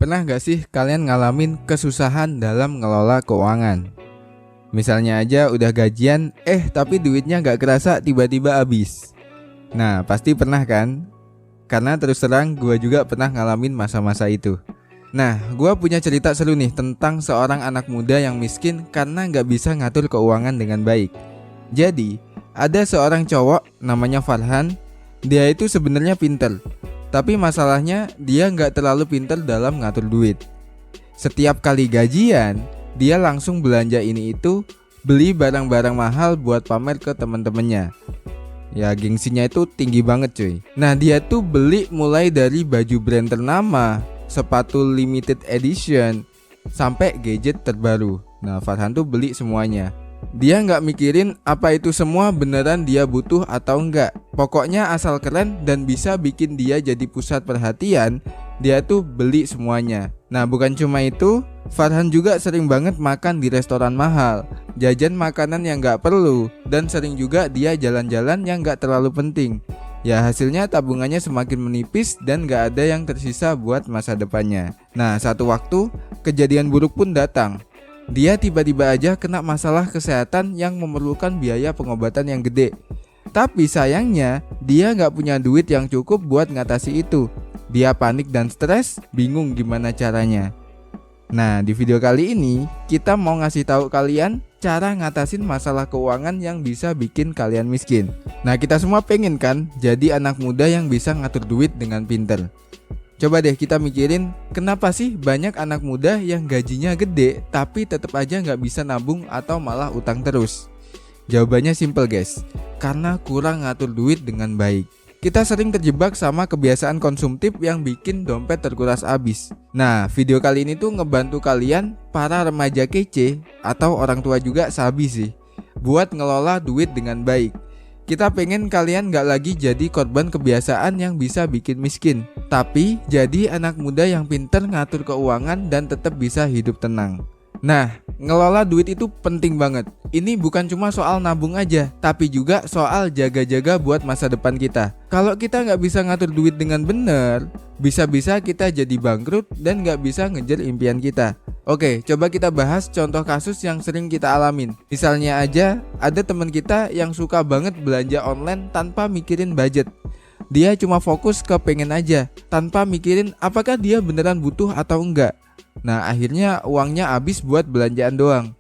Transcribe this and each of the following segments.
Pernah gak sih kalian ngalamin kesusahan dalam ngelola keuangan? Misalnya aja udah gajian, tapi duitnya gak kerasa tiba-tiba habis. Nah pasti pernah kan? Karena terus terang gue juga pernah ngalamin masa-masa itu. Nah gue punya cerita seru nih tentang seorang anak muda yang miskin karena gak bisa ngatur keuangan dengan baik. Jadi ada seorang cowok namanya Farhan. Dia itu sebenarnya pinter, tapi masalahnya dia nggak terlalu pinter dalam ngatur duit. Setiap kali gajian, dia langsung belanja ini itu, beli barang-barang mahal buat pamer ke teman-temannya. Ya gengsinya itu tinggi banget cuy. Nah dia tuh beli mulai dari baju brand ternama, sepatu limited edition, sampai gadget terbaru. Nah Farhan tuh beli semuanya. Dia nggak mikirin apa itu semua beneran dia butuh atau enggak. Pokoknya asal keren dan bisa bikin dia jadi pusat perhatian, dia tuh beli semuanya. Nah bukan cuma itu, Farhan juga sering banget makan di restoran mahal, jajan makanan yang nggak perlu, dan sering juga dia jalan-jalan yang nggak terlalu penting. Ya hasilnya tabungannya semakin menipis dan nggak ada yang tersisa buat masa depannya. Nah satu waktu kejadian buruk pun datang. Dia tiba-tiba aja kena masalah kesehatan yang memerlukan biaya pengobatan yang gede. Tapi sayangnya dia nggak punya duit yang cukup buat ngatasi itu. Dia panik dan stres, bingung gimana caranya. Nah di video kali ini kita mau ngasih tahu kalian cara ngatasin masalah keuangan yang bisa bikin kalian miskin. Nah kita semua pengen kan jadi anak muda yang bisa ngatur duit dengan pinter. Coba deh kita mikirin, kenapa sih banyak anak muda yang gajinya gede tapi tetap aja nggak bisa nabung atau malah utang terus? Jawabannya simple guys, karena kurang ngatur duit dengan baik. Kita sering terjebak sama kebiasaan konsumtif yang bikin dompet terkuras habis. Nah video kali ini tuh ngebantu kalian para remaja kece atau orang tua juga sabi sih, buat ngelola duit dengan baik. Kita pengen kalian gak lagi jadi korban kebiasaan yang bisa bikin miskin, tapi jadi anak muda yang pinter ngatur keuangan dan tetap bisa hidup tenang. Nah, ngelola duit itu penting banget. Ini bukan cuma soal nabung aja, tapi juga soal jaga-jaga buat masa depan kita. Kalau kita gak bisa ngatur duit dengan bener, bisa-bisa kita jadi bangkrut dan gak bisa ngejar impian kita. Oke, coba kita bahas contoh kasus yang sering kita alamin. Misalnya aja, ada teman kita yang suka banget belanja online tanpa mikirin budget. Dia cuma fokus ke pengen aja, tanpa mikirin apakah dia beneran butuh atau enggak. Nah akhirnya uangnya habis buat belanjaan doang.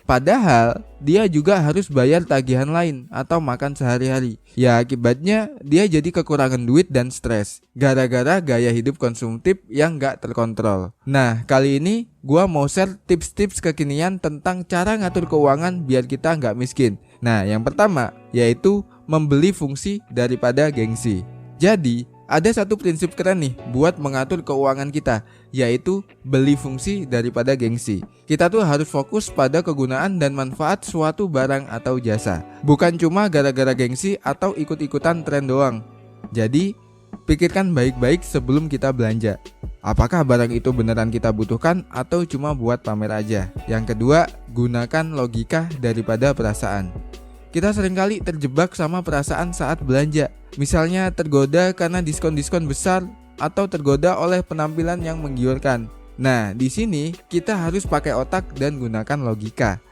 Padahal dia juga harus bayar tagihan lain atau makan sehari-hari. Ya akibatnya dia jadi kekurangan duit dan stres gara-gara gaya hidup konsumtif yang gak terkontrol. Nah kali ini gua mau share tips-tips kekinian tentang cara ngatur keuangan biar kita gak miskin. Nah yang pertama yaitu membeli fungsi daripada gengsi. Jadi ada satu prinsip keren nih buat mengatur keuangan kita, yaitu beli fungsi daripada gengsi. Kita tuh harus fokus pada kegunaan dan manfaat suatu barang atau jasa, bukan cuma gara-gara gengsi atau ikut-ikutan tren doang. Jadi pikirkan baik-baik sebelum kita belanja. Apakah barang itu beneran kita butuhkan atau cuma buat pamer aja? Yang kedua, gunakan logika daripada perasaan. Kita seringkali terjebak sama perasaan saat belanja. Misalnya tergoda karena diskon-diskon besar atau tergoda oleh penampilan yang menggiurkan. Nah, di sini kita harus pakai otak dan gunakan logika.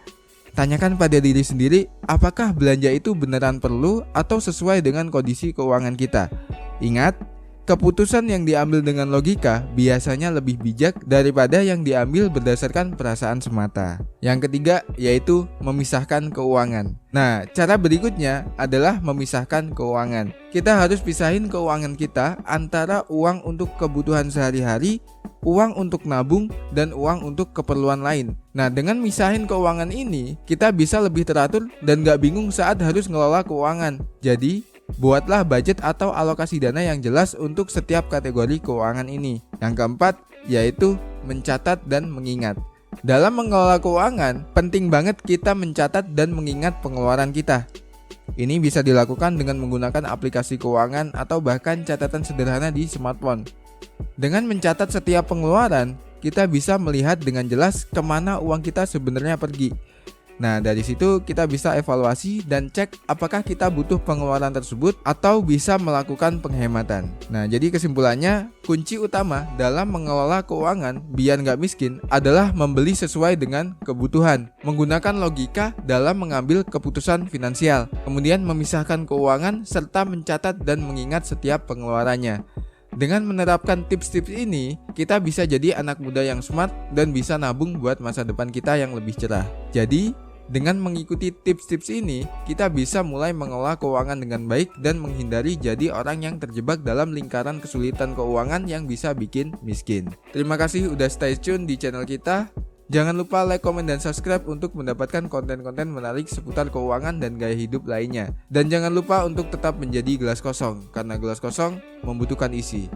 Tanyakan pada diri sendiri, apakah belanja itu beneran perlu atau sesuai dengan kondisi keuangan kita. Ingat, keputusan yang diambil dengan logika biasanya lebih bijak daripada yang diambil berdasarkan perasaan semata. Yang ketiga yaitu memisahkan keuangan. Nah, cara berikutnya adalah memisahkan keuangan. Kita harus pisahin keuangan kita antara uang untuk kebutuhan sehari-hari, uang untuk nabung, dan uang untuk keperluan lain. Nah, dengan misahin keuangan ini, kita bisa lebih teratur dan gak bingung saat harus ngelola keuangan. Jadi, buatlah budget atau alokasi dana yang jelas untuk setiap kategori keuangan ini. Yang keempat yaitu mencatat dan mengingat. Dalam mengelola keuangan, penting banget kita mencatat dan mengingat pengeluaran kita. Ini bisa dilakukan dengan menggunakan aplikasi keuangan atau bahkan catatan sederhana di smartphone. Dengan mencatat setiap pengeluaran, kita bisa melihat dengan jelas kemana uang kita sebenarnya pergi. Nah, dari situ kita bisa evaluasi dan cek apakah kita butuh pengeluaran tersebut atau bisa melakukan penghematan. Nah, jadi kesimpulannya, kunci utama dalam mengelola keuangan biar nggak miskin adalah membeli sesuai dengan kebutuhan, menggunakan logika dalam mengambil keputusan finansial, kemudian memisahkan keuangan serta mencatat dan mengingat setiap pengeluarannya. Dengan menerapkan tips-tips ini, kita bisa jadi anak muda yang smart dan bisa nabung buat masa depan kita yang lebih cerah. Jadi, dengan mengikuti tips-tips ini, kita bisa mulai mengelola keuangan dengan baik dan menghindari jadi orang yang terjebak dalam lingkaran kesulitan keuangan yang bisa bikin miskin. Terima kasih udah stay tune di channel kita. Jangan lupa like, komen, dan subscribe untuk mendapatkan konten-konten menarik seputar keuangan dan gaya hidup lainnya. Dan jangan lupa untuk tetap menjadi gelas kosong, karena gelas kosong membutuhkan isi.